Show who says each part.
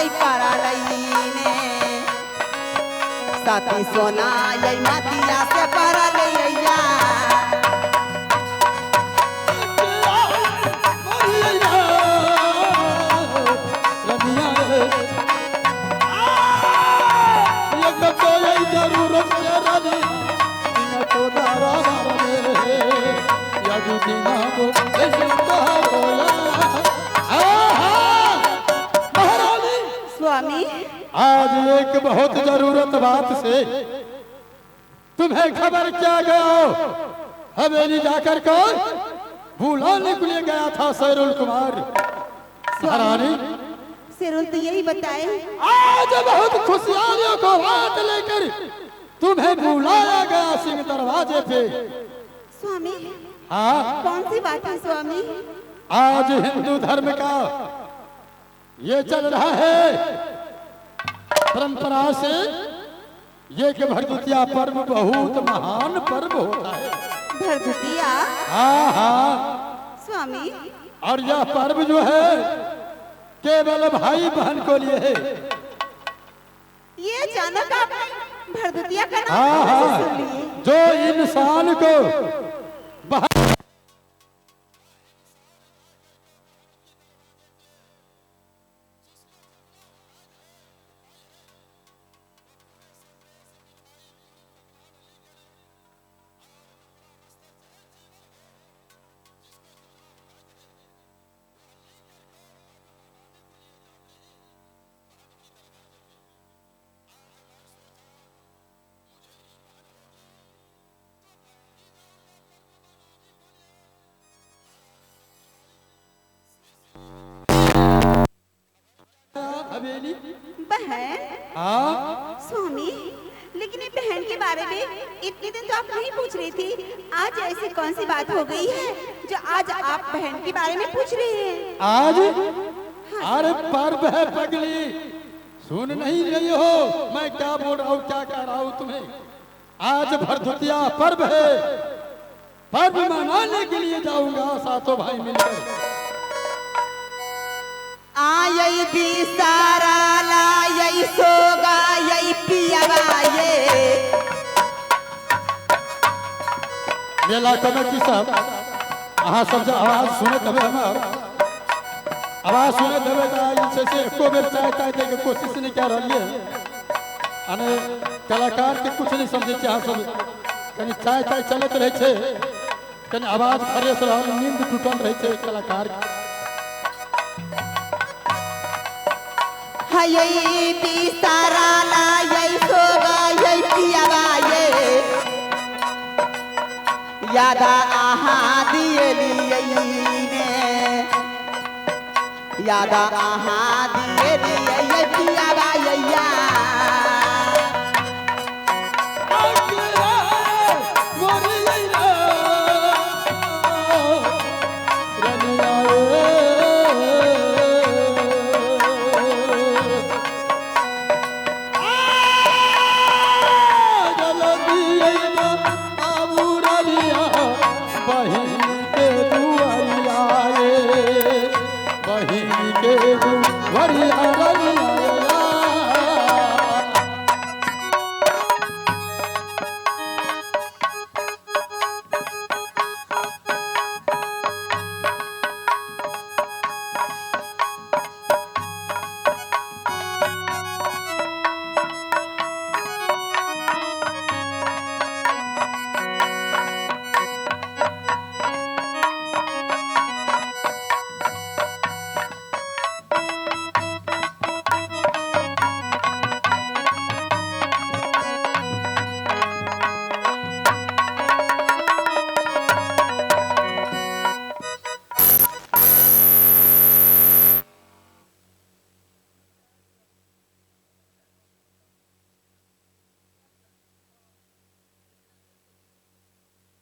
Speaker 1: यही पारा लईने साथी सोना यही मातिया से पारा लईया
Speaker 2: जरूरत
Speaker 1: स्वामी
Speaker 2: आज एक बहुत जरूरत बात से तुम्हें खबर क्या गया हवेली जाकर कौन बुलाने के लिए गया था सैरुल कुमार महारानी
Speaker 1: सिरुल तो यही बताए
Speaker 2: आज बहुत खुशहालियों को बात लेकर तुम्हें बुलाया गया सिंह दरवाजे पे
Speaker 1: स्वामी।
Speaker 2: हाँ
Speaker 1: कौन सी बात है स्वामी?
Speaker 2: आज हिंदू धर्म का ये चल रहा है परंपरा से ये कि भरदुतिया पर्व बहुत महान पर्व होता है।
Speaker 1: भरदुतिया?
Speaker 2: हाँ हाँ
Speaker 1: स्वामी।
Speaker 2: और यह पर्व जो है केवल भाई बहन को लिए है।
Speaker 1: ये अचानक आपने भरदुतिया का नाम
Speaker 2: हाँ हाँ
Speaker 1: सुन लिए?
Speaker 2: जो इंसान को हवेली
Speaker 1: बहन।
Speaker 2: हाँ
Speaker 1: स्वामी लेकिन ये बहन के बारे में इतने दिन तो आप नहीं पूछ रही थी, आज ऐसी कौन सी बात हो गई है जो आज आप बहन के बारे में पूछ रहे हैं?
Speaker 2: आज अरे पर्व है पगली, सुन नहीं रही हो मैं क्या बोल रहा हूँ क्या कह रहा हूँ तुम्हें। आज भरदुतिया पर्व है, पर्व मनाने के लिए जाऊंगा सातों भाई मिलकर।
Speaker 1: यही बिसारा ला यही सोगा यही पियावा ये
Speaker 2: मेला कमेटी साहब अहाँ सब आवाज सुने तबे हमार आवाज सुने तबे से एको बेर चाय ताय दे के कोशिश नहीं कर रही है। अने कलाकार के कुछ नहीं समझे अहाँ सब कहीं चाय ताय चलत रहे छे, कहीं आवाज फ्रेश रहल, नींद टूटल रहे छे कलाकार।
Speaker 1: यही बिसारा ला यही सोगा यही पियावा ये यादा आहा दियली यही ने यादा आहा दियली यही पियावा यैया